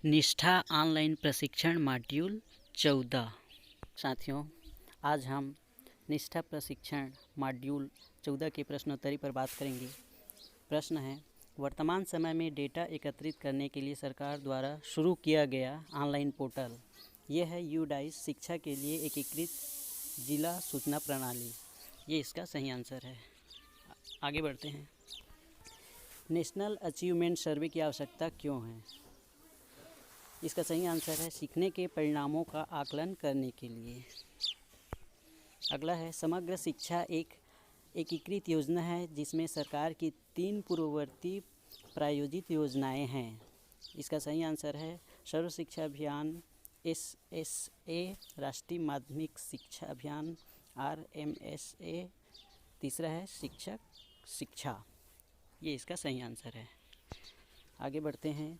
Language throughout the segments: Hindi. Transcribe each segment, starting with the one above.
निष्ठा ऑनलाइन प्रशिक्षण मॉड्यूल 14। साथियों, आज हम निष्ठा प्रशिक्षण मॉड्यूल 14 के प्रश्नोत्तरी पर बात करेंगे। प्रश्न है, वर्तमान समय में डेटा एकत्रित करने के लिए सरकार द्वारा शुरू किया गया ऑनलाइन पोर्टल ये है यूडाइस शिक्षा के लिए एकीकृत जिला सूचना प्रणाली। ये इसका सही आंसर है। आगे बढ़ते हैं। नेशनल अचीवमेंट सर्वे की आवश्यकता क्यों है? इसका सही आंसर है सीखने के परिणामों का आकलन करने के लिए। अगला है, समग्र शिक्षा एक एकीकृत योजना है जिसमें सरकार की 3 पूर्ववर्ती प्रायोजित योजनाएं हैं। इसका सही आंसर है सर्व शिक्षा अभियान, SSA राष्ट्रीय माध्यमिक शिक्षा अभियान, RMSA। तीसरा है शिक्षक शिक्षा। ये इसका सही आंसर है। आगे बढ़ते हैं।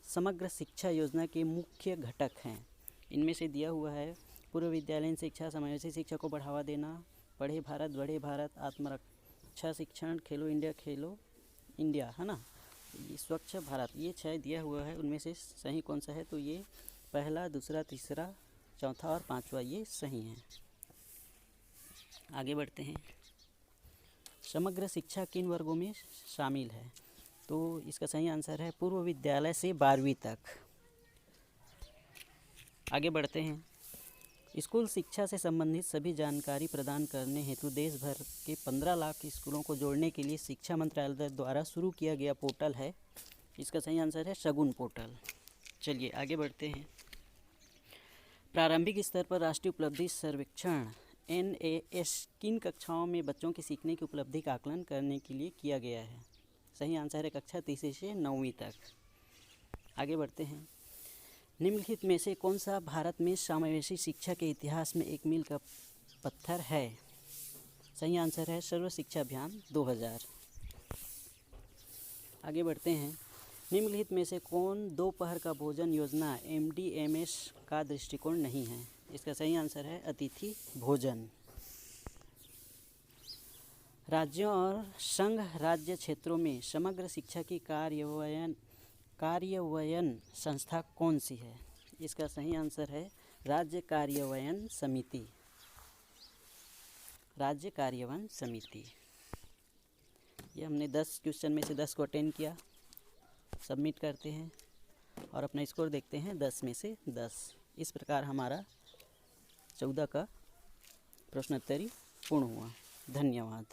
समग्र शिक्षा योजना के मुख्य घटक हैं। इनमें से दिया हुआ है पूर्व विद्यालयीन शिक्षा, समावेशी शिक्षा को बढ़ावा देना, पढ़े भारत बढ़े भारत, आत्मरक्षा शिक्षण, खेलो इंडिया है ना, स्वच्छ भारत। ये 6 दिया हुआ है। उनमें से सही कौन सा है? तो ये पहला, दूसरा, तीसरा, चौथा और पांचवा ये सही है। आगे बढ़ते हैं। समग्र शिक्षा किन वर्गों में शामिल है? तो इसका सही आंसर है पूर्व विद्यालय से 12वीं तक। आगे बढ़ते हैं। स्कूल शिक्षा से संबंधित सभी जानकारी प्रदान करने हेतु देश भर के 15 लाख स्कूलों को जोड़ने के लिए शिक्षा मंत्रालय द्वारा शुरू किया गया पोर्टल है। इसका सही आंसर है शगुन पोर्टल। चलिए आगे बढ़ते हैं। प्रारंभिक स्तर पर राष्ट्रीय उपलब्धि सर्वेक्षण NAS किन कक्षाओं में बच्चों के सीखने की उपलब्धि का आकलन करने के लिए किया गया है? सही आंसर है कक्षा 3 से 9वीं तक। आगे बढ़ते हैं। निम्नलिखित में से कौन सा भारत में समावेशी शिक्षा के इतिहास में एक मील का पत्थर है? सही आंसर है सर्व शिक्षा अभियान 2000। आगे बढ़ते हैं। निम्नलिखित में से कौन दोपहर का भोजन योजना MDMS का दृष्टिकोण नहीं है? इसका सही आंसर है अतिथि भोजन। राज्यों और संघ राज्य क्षेत्रों में समग्र शिक्षा की कार्यान्वयन संस्था कौन सी है? इसका सही आंसर है राज्य कार्यान्वयन समिति। राज्य कार्यान्वयन समिति। ये हमने 10 क्वेश्चन में से 10 को अटेंड किया। सबमिट करते हैं और अपना स्कोर देखते हैं 10 में से 10। इस प्रकार हमारा 14 का प्रश्नोत्तरी पूर्ण हुआ। धन्यवाद।